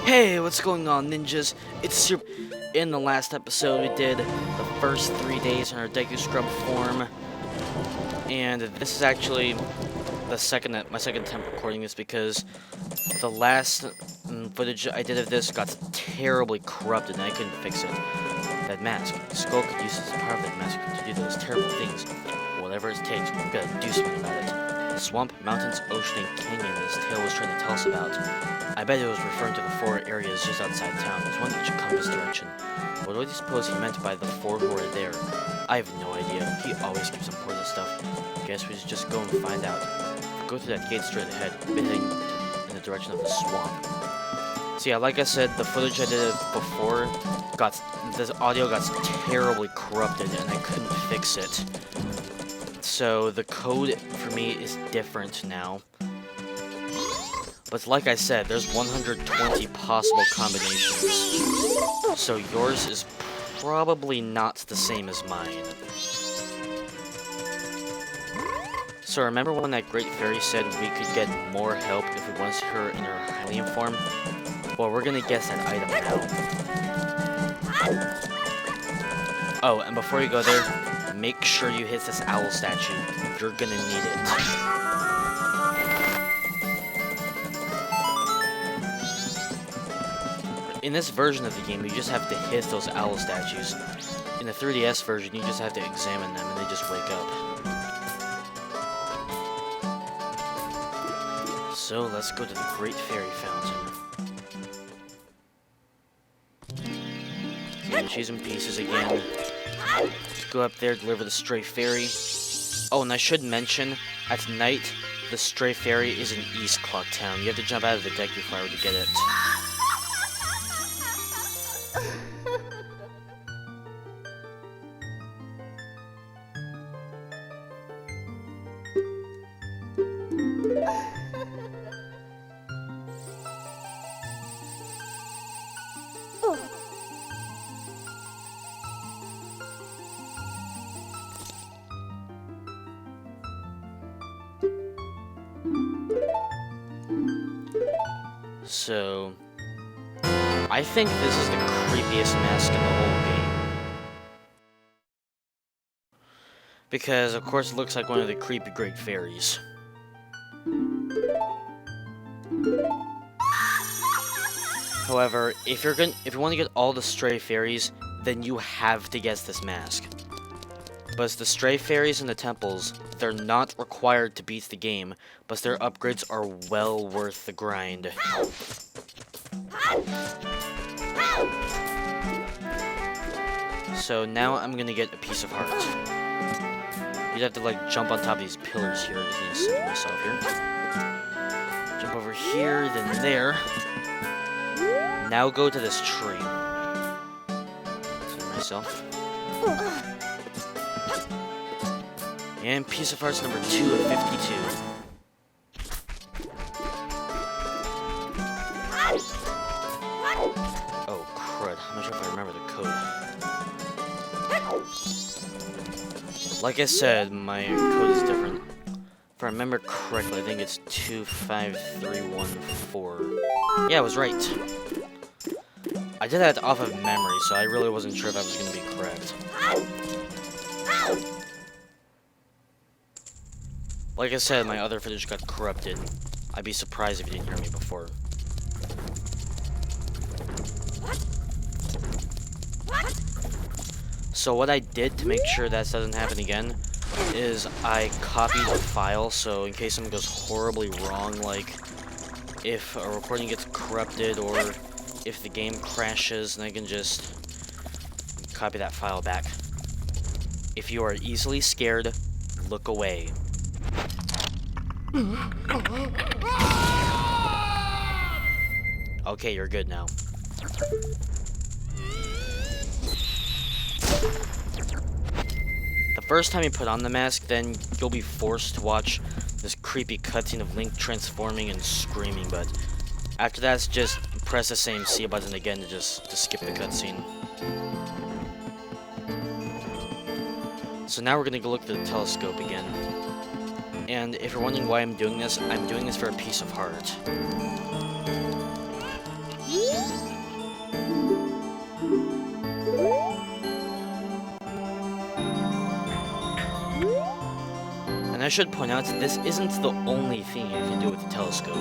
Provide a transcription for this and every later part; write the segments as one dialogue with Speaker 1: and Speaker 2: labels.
Speaker 1: Hey, what's going on, ninjas? It's Super. In the last episode, we did the first 3 days in our Deku Scrub form, and this is actually my second attempt recording this because the last footage I did of this got terribly corrupted and I couldn't fix it. That mask. Skull could use the power of that mask to do those terrible things. Whatever it takes, we've got to do something about it. The swamp, mountains, ocean, and canyon this tale was trying to tell us about. I bet it was referring to the 4 areas just outside town. There's one each compass direction. What do you suppose he meant by the 4 who are there? I have no idea. He always keeps important stuff. Guess we should just go and find out. Go through that gate straight ahead, heading in the direction of the swamp. So yeah, like I said, the footage I did before the audio got terribly corrupted and I couldn't fix it. So the code for me is different now. But like I said, there's 120 possible combinations. So yours is probably not the same as mine. So remember when that great fairy said we could get more help if we want to see her in her Hylian form? Well, we're gonna guess that item now. Oh, and before you go there, make sure you hit this owl statue. You're gonna need it. In this version of the game, you just have to hit those owl statues. In the 3DS version, you just have to examine them and they just wake up. So let's go to the Great Fairy Fountain. And she's in pieces again. Let's go up there, deliver the Stray Fairy. Oh, and I should mention, at night, the Stray Fairy is in East Clock Town. You have to jump out of the Deku Flower to get it. So, I think this is the creepiest mask in the whole game. Because, of course, it looks like one of the creepy Great Fairies. However, if you want to get all the Stray Fairies, then you have to guess this mask. But the Stray Fairies in the temples, they're not required to beat the game, but their upgrades are well worth the grind. So now I'm gonna get a piece of heart. You'd have to like jump on top of these pillars here. I just need to set myself here. Jump over here, then there. Now go to this tree. Set myself. And piece of hearts number 2 of 52. Oh crud, I'm not sure if I remember the code. Like I said, my code is different. If I remember correctly, I think it's 25314. Yeah, I was right. I did that off of memory, so I really wasn't sure if I was going to be correct. Like I said, my other footage got corrupted. I'd be surprised if you didn't hear me before. So what I did to make sure that doesn't happen again is I copied the file, so in case something goes horribly wrong, like if a recording gets corrupted or if the game crashes, then I can just copy that file back. If you are easily scared, look away. Okay, you're good now. The first time you put on the mask, then you'll be forced to watch this creepy cutscene of Link transforming and screaming, but after that, just press the same C button again to skip the cutscene. So now we're gonna go look through the telescope again. And if you're wondering why I'm doing this for a piece of heart. I should point out, this isn't the only thing you can do with the telescope.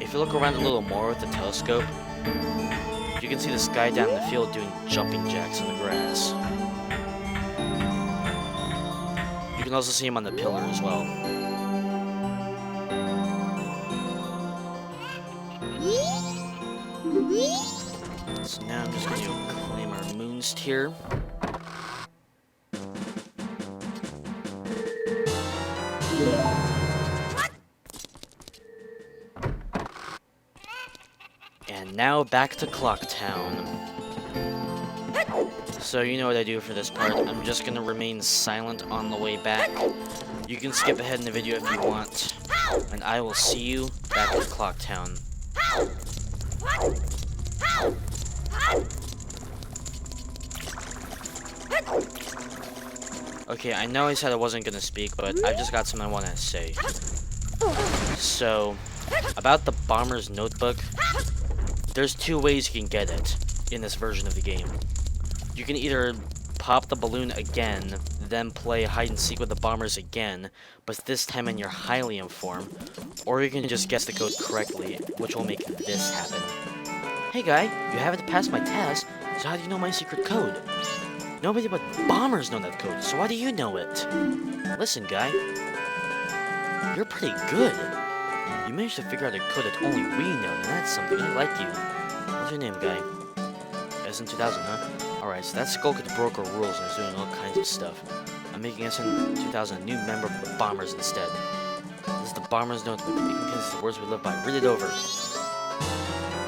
Speaker 1: If you look around a little more with the telescope, you can see this guy down in the field doing jumping jacks in the grass. You can also see him on the pillar as well. So now I'm just going to claim our moons tier. And now back to Clock Town. So you know what I do for this part. I'm just gonna remain silent on the way back. You can skip ahead in the video if you want. And I will see you back at Clock Town. Okay, I know I said I wasn't gonna speak, but I just got something I want to say. So, about the Bomber's Notebook, there's two ways you can get it in this version of the game. You can either pop the balloon again, then play hide and seek with the bombers again, but this time in your Hylium form, or you can just guess the code correctly, which will make this happen. Hey guy, you haven't passed my test, so how do you know my secret code? Nobody but bombers know that code, so why do you know it? Listen guy, you're pretty good. You managed to figure out a code that only we know, and that's something. I like you. What's your name, guy? SN2000, huh? Alright, so that Skull could broke our rules and is doing all kinds of stuff. I'm making SN2000 a new member of the Bombers instead. This is the Bomber's Notebook. It contains the words we live by. Read it over.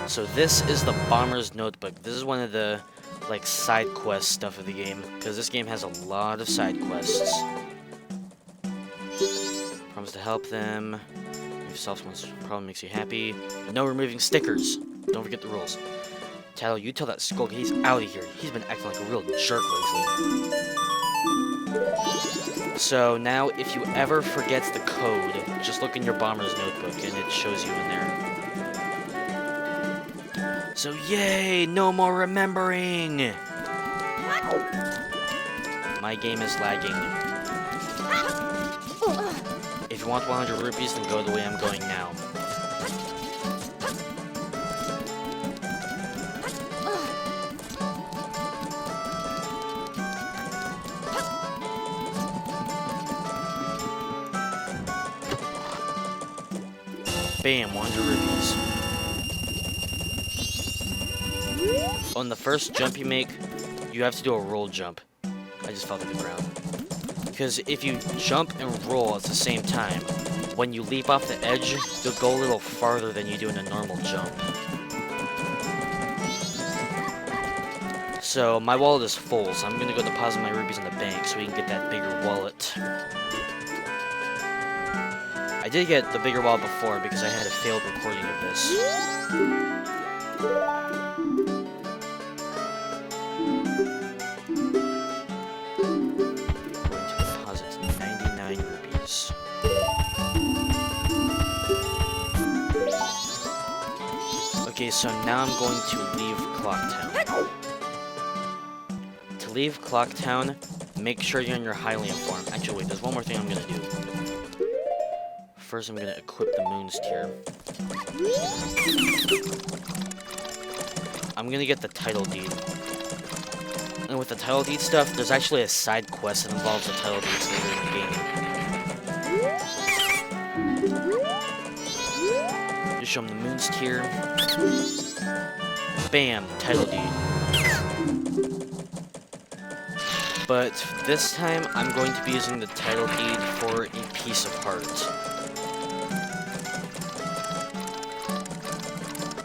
Speaker 1: So this is the Bomber's Notebook. This is one of the, like, side quest stuff of the game, because this game has a lot of side quests. Promise to help them. If someone's problem makes you happy. No removing stickers. Don't forget the rules. Tattle, you tell that Skull he's out of here. He's been acting like a real jerk lately. So now, if you ever forget the code, just look in your Bomber's Notebook and it shows you in there. So yay, no more remembering. My game is lagging. If you want 100 rupees, then go the way I'm going now. Bam, 100 rupees. On the first jump you make, you have to do a roll jump. I just fell to the ground. Because if you jump and roll at the same time, when you leap off the edge, you'll go a little farther than you do in a normal jump. So my wallet is full, so I'm gonna go deposit my rupees in the bank so we can get that bigger wallet. I did get the bigger wallet before because I had a failed recording of this. Going to deposit 99 rupees. Okay, so now I'm going to leave Clock Town. To leave Clock Town, make sure you're in your Hylium form. Actually, wait, there's one more thing I'm gonna do. First, I'm gonna equip the moons tier. I'm gonna get the title deed. And with the title deed stuff, there's actually a side quest that involves the title deeds later in the game. Just show them the moons tier. Bam, title deed. But this time, I'm going to be using the title deed for a piece of heart.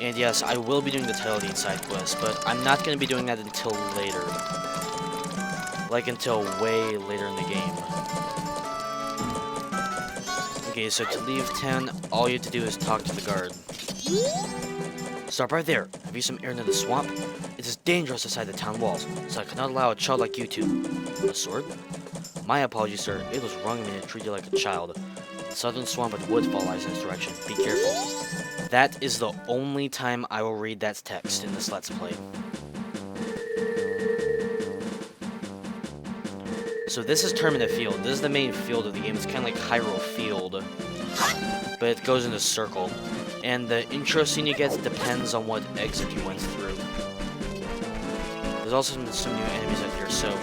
Speaker 1: And yes, I will be doing the title deed side quest, but I'm not going to be doing that until later. Like, until way later in the game. Okay, so to leave town, all you have to do is talk to the guard. Stop right there. Have you some air in the swamp? It is dangerous inside the town walls, so I cannot allow a child like you to. A sword? My apologies, sir. It was wrong of me to treat you like a child. Southern swamp with woodfall lies in this direction. Be careful. That is the only time I will read that text in this Let's Play. So this is Termina Field. This is the main field of the game. It's kind of like Hyrule Field, but it goes in a circle. And the intro scene you get depends on what exit you went through. There's also some new enemies out here. So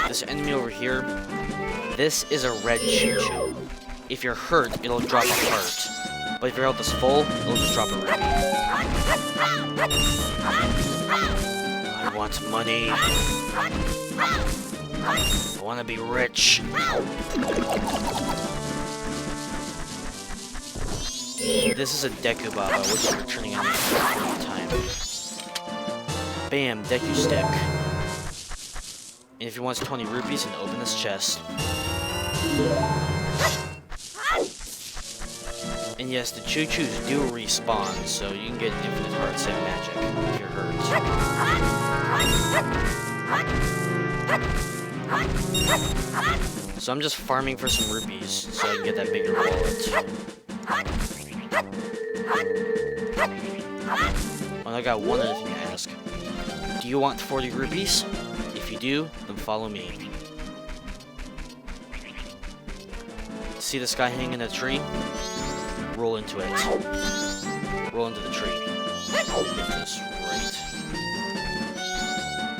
Speaker 1: this enemy over here, this is a red choo-choo. If you're hurt, it'll drop a heart. But if your health is full, it'll just drop a rupee. I want money. I want to be rich. This is a Deku Baba, which is returning enemy every time. Bam, Deku Stick. And if he wants 20 rupees, then open this chest. And yes, the choo-choos do respawn, so you can get infinite hearts and magic if you're hurt. So I'm just farming for some rupees so I can get that bigger wallet. And I got one other thing to ask. Do you want 40 rupees? If you do, then follow me. See this guy hanging in a tree? Roll into it. Roll into the tree. Hit this right.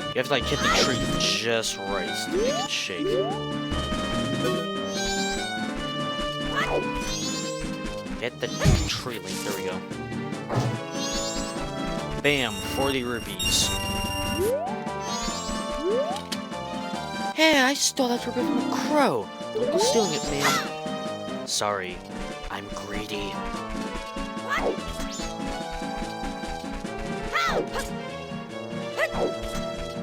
Speaker 1: You have to like hit the tree just right to make it shake. Hit the tree link. There we go. Bam! 40 rupees. Hey, I stole that rupee from a crow. Don't go stealing it, man. Sorry. I'm greedy.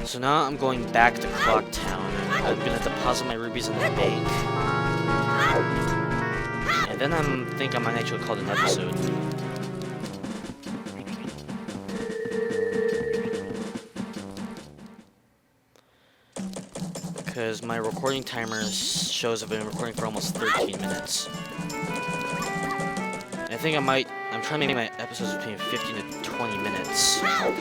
Speaker 1: So now I'm going back to Clock Town. I'm gonna deposit my rupees in the bank. And then I think I might actually call it an episode. Because my recording timer shows I've been recording for almost 13 minutes. I think I'm trying to make my episodes between 15 to 20 minutes. I'm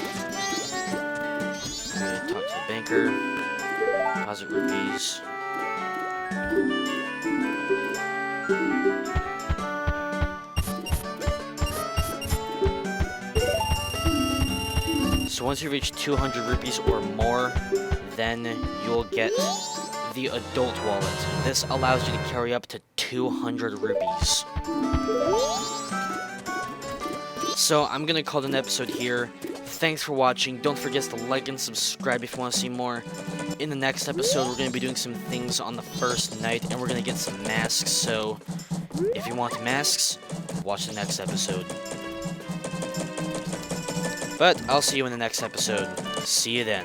Speaker 1: gonna talk to the banker, deposit rupees. So once you reach 200 rupees or more, then you'll get the adult wallet. This allows you to carry up to 200 rupees. So I'm gonna call it an episode here. Thanks for watching. Don't forget to like and subscribe if you want to see more. In the next episode, we're gonna be doing some things on the first night, and we're gonna get some masks. So if you want masks, watch the next episode. But I'll see you in the next episode. See you then.